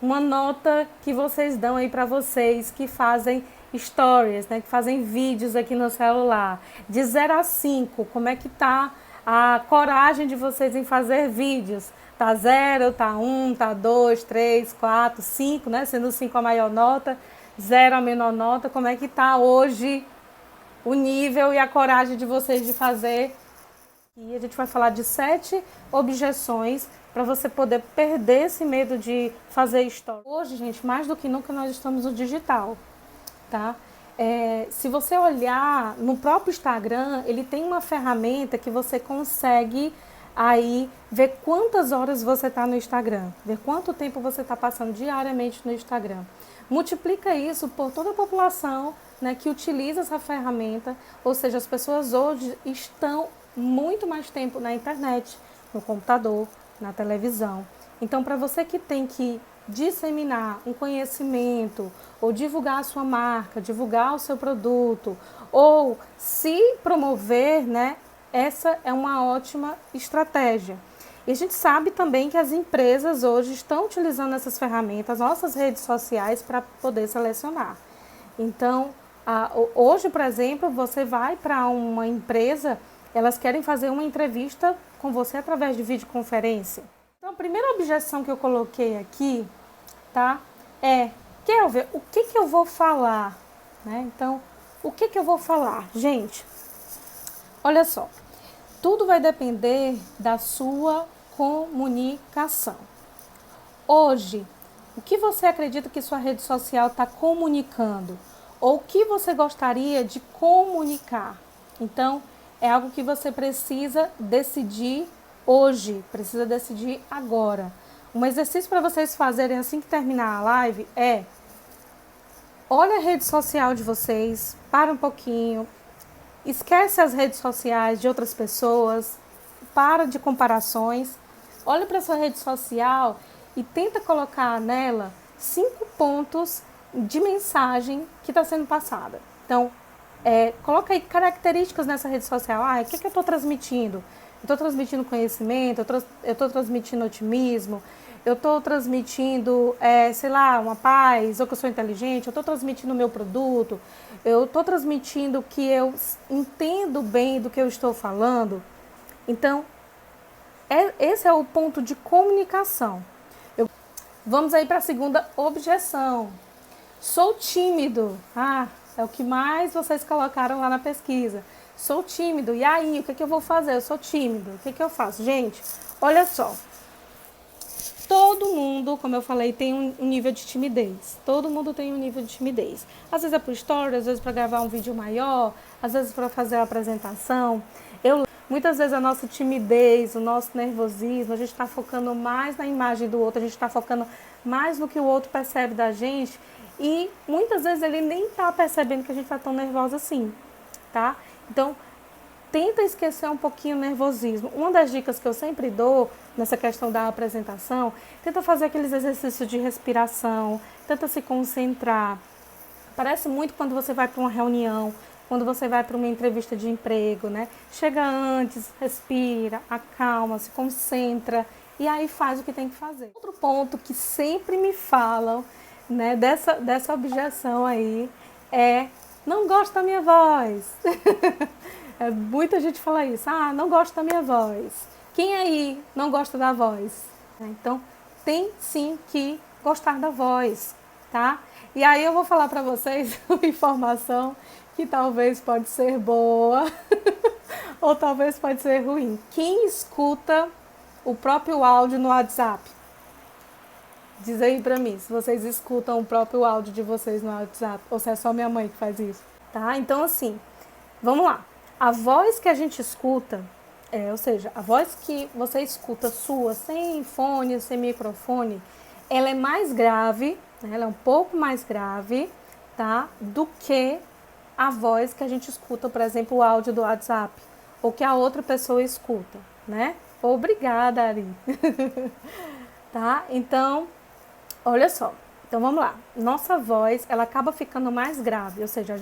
uma nota que vocês dão aí para vocês que fazem stories, né, que fazem vídeos aqui no celular. De 0 a 5, como é que tá a coragem de vocês em fazer vídeos? Tá 0, tá 1, tá 2, 3, 4, 5, né? Sendo 5 a maior nota, 0 a menor nota. Como é que tá hoje o nível e a coragem de vocês de fazer? E a gente vai falar de 7 objeções para você poder perder esse medo de fazer história. Hoje, gente, mais do que nunca nós estamos no digital, tá? Se você olhar no próprio Instagram, ele tem uma ferramenta que você consegue aí ver quantas horas você está no Instagram, ver quanto tempo você está passando diariamente no Instagram. Multiplica isso por toda a população, né, que utiliza essa ferramenta, ou seja, as pessoas hoje estão muito mais tempo na internet, no computador, na televisão. Então, para você que tem que disseminar um conhecimento, ou divulgar a sua marca, divulgar o seu produto, ou se promover, né? Essa é uma ótima estratégia. E a gente sabe também que as empresas hoje estão utilizando essas ferramentas, nossas redes sociais, para poder selecionar. Então, hoje, por exemplo, você vai para uma empresa, elas querem fazer uma entrevista com você através de videoconferência. Então, a primeira objeção que eu coloquei aqui, tá, quero ver o que eu vou falar, né? Então, o que eu vou falar? Gente, olha só, tudo vai depender da sua comunicação. Hoje, o que você acredita que sua rede social está comunicando? Ou o que você gostaria de comunicar? Então, é algo que você precisa decidir hoje, precisa decidir agora. Um exercício para vocês fazerem assim que terminar a live é: olha a rede social de vocês, para um pouquinho, esquece as redes sociais de outras pessoas, para de comparações, olha para a sua rede social e tenta colocar nela 5 pontos de mensagem que está sendo passada. Então, coloca aí características nessa rede social. O que eu estou transmitindo? Eu estou transmitindo conhecimento, eu estou transmitindo otimismo, eu estou transmitindo, sei lá, uma paz, ou que eu sou inteligente, eu estou transmitindo o meu produto, eu estou transmitindo que eu entendo bem do que eu estou falando. Então, esse é o ponto de comunicação. Vamos aí para a segunda objeção. Sou tímido. É o que mais vocês colocaram lá na pesquisa. Sou tímido. E aí, o que eu vou fazer? Eu sou tímido. O que eu faço? Gente, olha só. Todo mundo, como eu falei, tem um nível de timidez. Todo mundo tem um nível de timidez. Às vezes é por story, às vezes para gravar um vídeo maior, às vezes para fazer a apresentação. Muitas vezes a nossa timidez, o nosso nervosismo, a gente está focando mais na imagem do outro, a gente está focando mais no que o outro percebe da gente e muitas vezes ele nem está percebendo que a gente está tão nervosa assim, tá? Então, tenta esquecer um pouquinho o nervosismo. Uma das dicas que eu sempre dou nessa questão da apresentação, tenta fazer aqueles exercícios de respiração, tenta se concentrar. Parece muito quando você vai para uma reunião, quando você vai para uma entrevista de emprego, né? Chega antes, respira, acalma, se concentra e aí faz o que tem que fazer. Outro ponto que sempre me falam, né, dessa objeção aí é: não gosto da minha voz. Muita gente fala isso: não gosto da minha voz. Quem aí não gosta da voz? Então, tem sim que gostar da voz, tá? E aí eu vou falar para vocês uma informação que talvez pode ser boa ou talvez pode ser ruim. Quem escuta o próprio áudio no WhatsApp? Diz aí pra mim, se vocês escutam o próprio áudio de vocês no WhatsApp, ou se é só minha mãe que faz isso, tá? Então, assim, vamos lá. A voz que a gente escuta, ou seja, a voz que você escuta sua, sem fone, sem microfone, ela é mais grave, né? Ela é um pouco mais grave, tá? Do que a voz que a gente escuta, por exemplo, o áudio do WhatsApp, ou que a outra pessoa escuta, né? Obrigada, Ari. Tá? Então, olha só. Então, vamos lá. Nossa voz, ela acaba ficando mais grave, ou seja,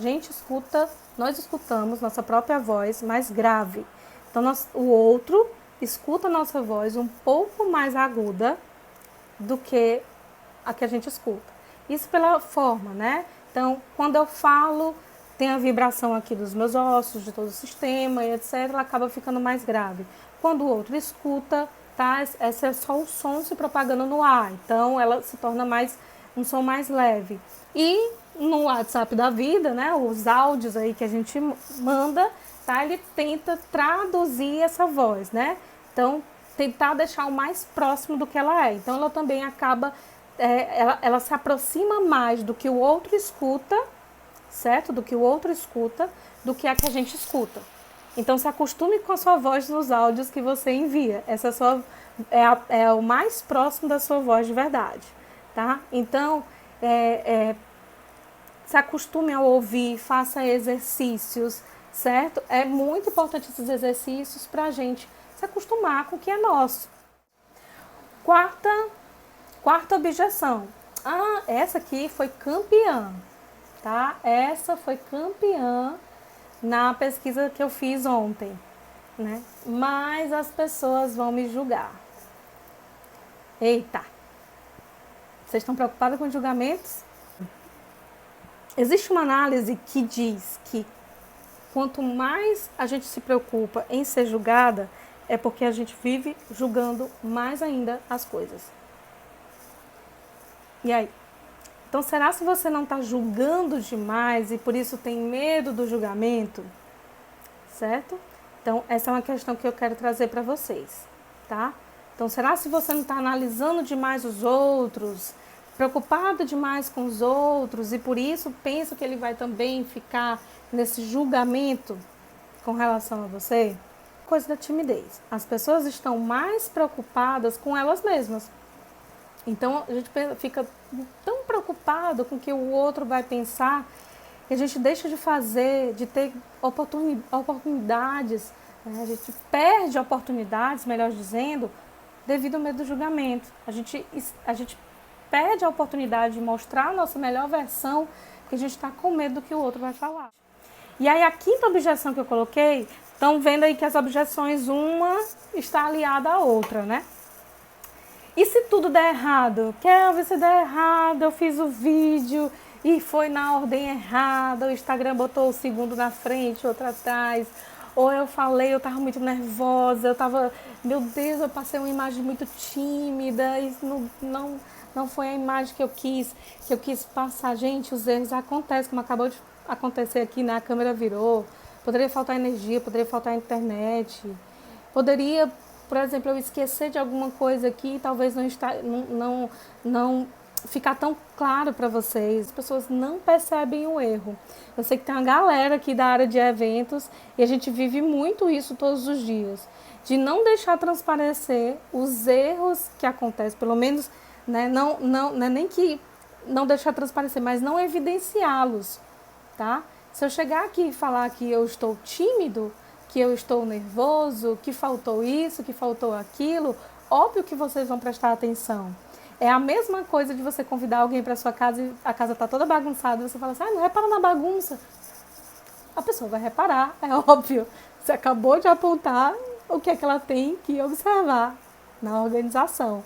nós escutamos nossa própria voz mais grave. Então, o outro escuta a nossa voz um pouco mais aguda do que a que a gente escuta. Isso pela forma, né? Então, quando eu falo, tem a vibração aqui dos meus ossos, de todo o sistema e etc, ela acaba ficando mais grave. Quando o outro escuta, tá? Esse é só o som se propagando no ar, então ela se torna um som mais leve. E no WhatsApp da vida, né, os áudios aí que a gente manda, tá? Ele tenta traduzir essa voz, né? Então, tentar deixar o mais próximo do que ela é. Então, ela também acaba, ela se aproxima mais do que o outro escuta, certo? Do que o outro escuta, do que a gente escuta. Então, se acostume com a sua voz nos áudios que você envia. Essa é o mais próximo da sua voz de verdade, tá? Então, se acostume a ouvir, faça exercícios, certo? É muito importante esses exercícios para a gente se acostumar com o que é nosso. Quarta objeção. Essa aqui foi campeã, tá? Essa foi campeã na pesquisa que eu fiz ontem, né? Mas as pessoas vão me julgar. Eita! Vocês estão preocupados com julgamentos? Existe uma análise que diz que quanto mais a gente se preocupa em ser julgada, é porque a gente vive julgando mais ainda as coisas. E aí? Então, será se você não está julgando demais e por isso tem medo do julgamento? Certo? Então, essa é uma questão que eu quero trazer para vocês, tá? Então, será se você não está analisando demais os outros, preocupado demais com os outros e por isso pensa que ele vai também ficar nesse julgamento com relação a você? Coisa da timidez. As pessoas estão mais preocupadas com elas mesmas. Então, a gente fica tão preocupado com o que o outro vai pensar que a gente deixa de fazer, de ter oportunidades, né? A gente perde oportunidades, melhor dizendo, devido ao medo do julgamento. A gente perde a oportunidade de mostrar a nossa melhor versão porque a gente está com medo do que o outro vai falar. E aí a quinta objeção que eu coloquei, estão vendo aí que as objeções, uma está aliada à outra, né? E se tudo der errado? Kelvin, se der errado, eu fiz o vídeo e foi na ordem errada, o Instagram botou o segundo na frente, outro atrás, ou eu falei, eu estava muito nervosa, meu Deus, eu passei uma imagem muito tímida, e não foi a imagem que eu quis passar. Gente, os erros acontecem, como acabou de acontecer aqui, né? A câmera virou, poderia faltar energia, poderia faltar internet, poderia, por exemplo, eu esquecer de alguma coisa aqui e talvez não ficar tão claro para vocês. As pessoas não percebem o erro. Eu sei que tem uma galera aqui da área de eventos e a gente vive muito isso todos os dias, de não deixar transparecer os erros que acontecem, pelo menos, né, não é nem que não deixar transparecer, mas não evidenciá-los, tá? Se eu chegar aqui e falar que eu estou tímido, que eu estou nervoso, que faltou isso, que faltou aquilo, óbvio que vocês vão prestar atenção. É a mesma coisa de você convidar alguém para sua casa e a casa está toda bagunçada e você fala assim, não repara na bagunça. A pessoa vai reparar, é óbvio. Você acabou de apontar o que é que ela tem que observar na organização,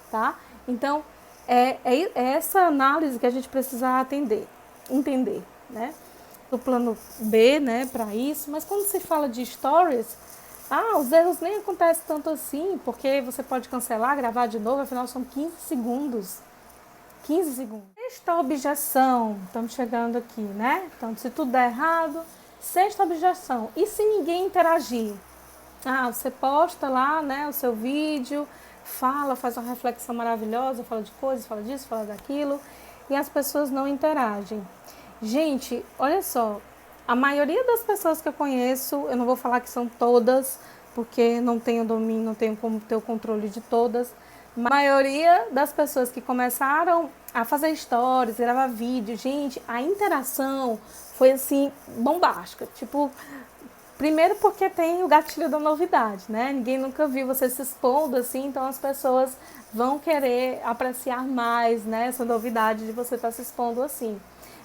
tá? Então, é essa análise que a gente precisa entender, né? O plano B, né, para isso, mas quando se fala de stories, os erros nem acontecem tanto assim, porque você pode cancelar, gravar de novo, afinal são 15 segundos. 15 segundos. Sexta objeção, estamos chegando aqui, né? Então, se tudo der errado, sexta objeção. E se ninguém interagir? Você posta lá, né, o seu vídeo, faz uma reflexão maravilhosa, fala de coisas, fala disso, fala daquilo, e as pessoas não interagem. Gente, olha só, a maioria das pessoas que eu conheço, eu não vou falar que são todas, porque não tenho domínio, não tenho como ter o controle de todas, mas a maioria das pessoas que começaram a fazer stories, gravar vídeo, gente, a interação foi assim, bombástica, tipo, primeiro porque tem o gatilho da novidade, né? Ninguém nunca viu você se expondo assim, então as pessoas vão querer apreciar mais, né, essa novidade de você estar se expondo assim.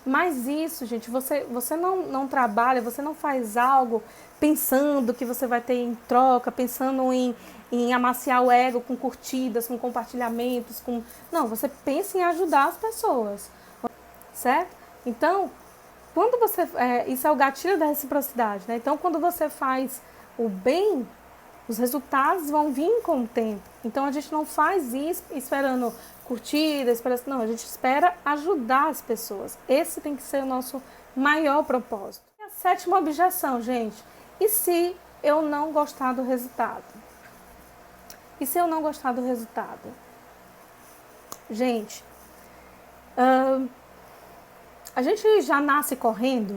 Mas isso, gente, você não trabalha, você não faz algo pensando que você vai ter em troca, pensando em em amaciar o ego com curtidas, com compartilhamentos, com... Não, você pensa em ajudar as pessoas, certo? Então, quando você... isso é o gatilho da reciprocidade, né? Então, quando você faz o bem, os resultados vão vir com o tempo. Então, a gente não faz isso esperando curtidas, não, a gente espera ajudar as pessoas. Esse tem que ser o nosso maior propósito. E a sétima objeção, gente, e se eu não gostar do resultado? E se eu não gostar do resultado? Gente, a gente já nasce correndo?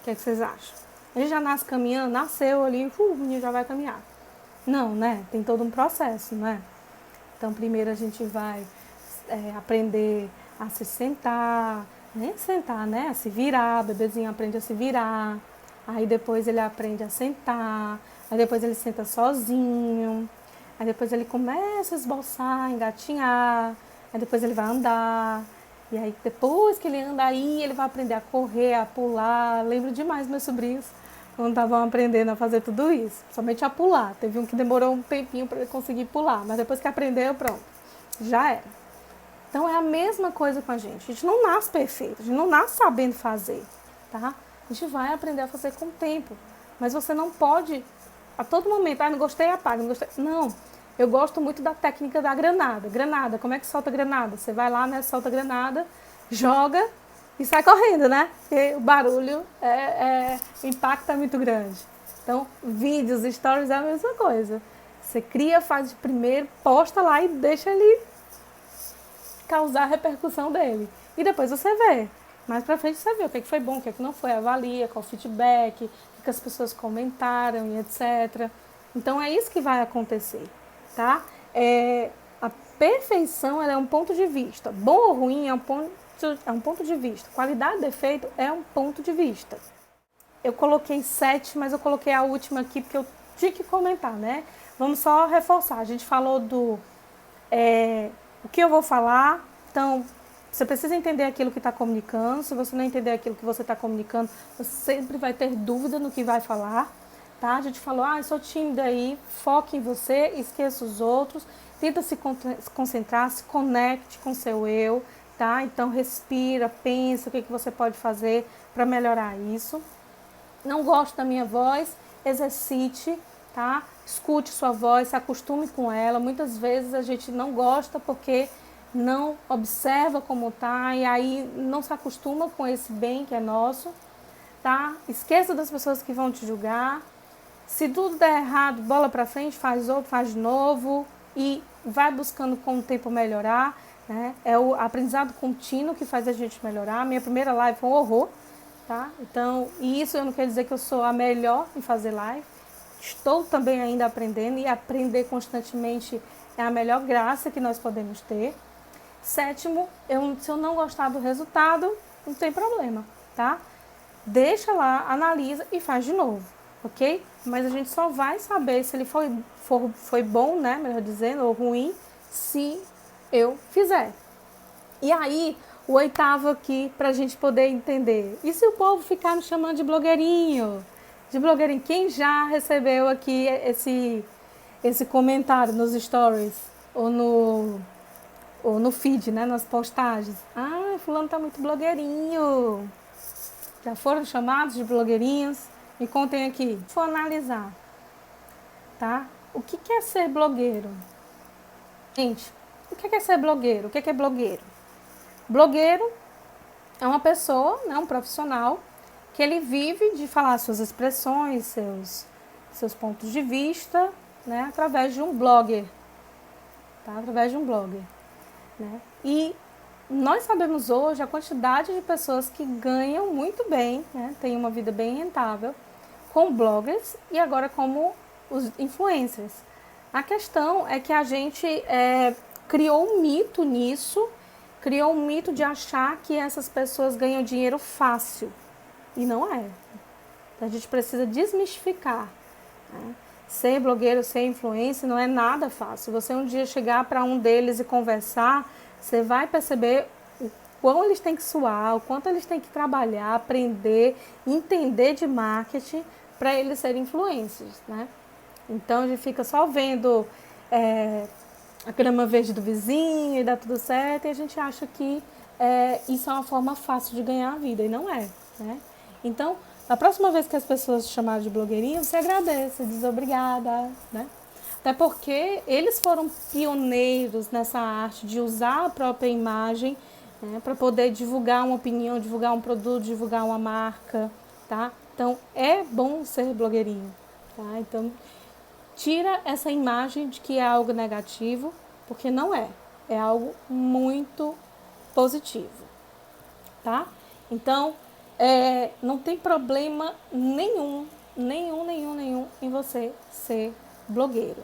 O que é que vocês acham? A gente já nasce caminhando, nasceu ali, o menino já vai caminhar. Não, né? Tem todo um processo, né? Então, primeiro a gente vai aprender a se sentar, nem sentar, né? A se virar, o bebezinho aprende a se virar. Aí depois ele aprende a sentar, aí depois ele senta sozinho, aí depois ele começa a esboçar, engatinhar, aí depois ele vai andar, e aí depois que ele anda aí, ele vai aprender a correr, a pular. Lembro demais meus sobrinhos quando estavam aprendendo a fazer tudo isso, somente a pular. Teve um que demorou um tempinho para ele conseguir pular, mas depois que aprendeu, pronto, já era. Então é a mesma coisa com a gente não nasce perfeito, a gente não nasce sabendo fazer, tá? A gente vai aprender a fazer com o tempo, mas você não pode, a todo momento, não gostei, apaga, não gostei. Não, eu gosto muito da técnica da granada. Granada, como é que solta granada? Você vai lá, né, solta granada, joga e sai correndo, né? Porque o barulho, o impacto é muito grande. Então, vídeos, stories é a mesma coisa. Você cria, faz de primeiro, posta lá e deixa ele causar a repercussão dele. E depois você vê. Mais pra frente você vê o que foi bom, o que não foi, avalia, qual feedback, o que as pessoas comentaram e etc. Então é isso que vai acontecer, tá? A perfeição ela é um ponto de vista. Bom ou ruim é um ponto de vista. Qualidade, defeito é um ponto de vista. Eu coloquei 7, mas eu coloquei a última aqui porque eu tinha que comentar, né? Vamos só reforçar. A gente falou do o que eu vou falar. Então, você precisa entender aquilo que está comunicando. Se você não entender aquilo que você está comunicando, você sempre vai ter dúvida no que vai falar. Tá? A gente falou, eu sou tímida aí, foque em você, esqueça os outros, tenta se concentrar, se conecte com seu eu, tá? Então respira, pensa o que você pode fazer para melhorar isso. Não gosto da minha voz, exercite, tá? Escute sua voz, se acostume com ela. Muitas vezes a gente não gosta porque não observa como tá e aí não se acostuma com esse bem que é nosso, tá? Esqueça das pessoas que vão te julgar. Se tudo der errado, bola pra frente, faz outro, faz de novo e vai buscando com o tempo melhorar, né? É o aprendizado contínuo que faz a gente melhorar. Minha primeira live foi um horror, tá? Então, e isso eu não quero dizer que eu sou a melhor em fazer live. Estou também ainda aprendendo e aprender constantemente é a melhor graça que nós podemos ter. Sétimo, se eu não gostar do resultado, não tem problema, tá? Deixa lá, analisa e faz de novo, ok? Mas a gente só vai saber se ele foi bom, né, melhor dizendo, ou ruim, se eu fizer. E aí, o oitavo aqui, pra gente poder entender. E se o povo ficar me chamando de blogueirinho? De blogueirinho, quem já recebeu aqui esse comentário nos stories ou no feed, né, nas postagens? Fulano tá muito blogueirinho. Já foram chamados de blogueirinhos? Me contem aqui. Vou analisar, tá? O que é ser blogueiro? Gente, o que é ser blogueiro? O que é blogueiro? Blogueiro é uma pessoa, né, um profissional, que ele vive de falar suas expressões, seus pontos de vista, né, através de um blogger, tá? Através de um blogger, né? E nós sabemos hoje a quantidade de pessoas que ganham muito bem, né, têm uma vida bem rentável com bloggers e agora como os influencers. A questão é que a gente criou um mito nisso, criou um mito de achar que essas pessoas ganham dinheiro fácil. E não é. Então a gente precisa desmistificar, né? Ser blogueiro, ser influencer não é nada fácil. Você um dia chegar para um deles e conversar, você vai perceber o quão eles têm que suar, o quanto eles têm que trabalhar, aprender, entender de marketing para eles serem influencers, né? Então a gente fica só vendo a grama verde do vizinho e dá tudo certo, e a gente acha que isso é uma forma fácil de ganhar a vida, e não é, né? Então, a próxima vez que as pessoas te chamarem de blogueirinha, você agradece, diz obrigada, né? Até porque eles foram pioneiros nessa arte de usar a própria imagem, né, para poder divulgar uma opinião, divulgar um produto, divulgar uma marca, tá? Então, é bom ser blogueirinho, tá? Então, tira essa imagem de que é algo negativo, porque não é. É algo muito positivo, tá? Então, não tem problema nenhum em você ser blogueiro.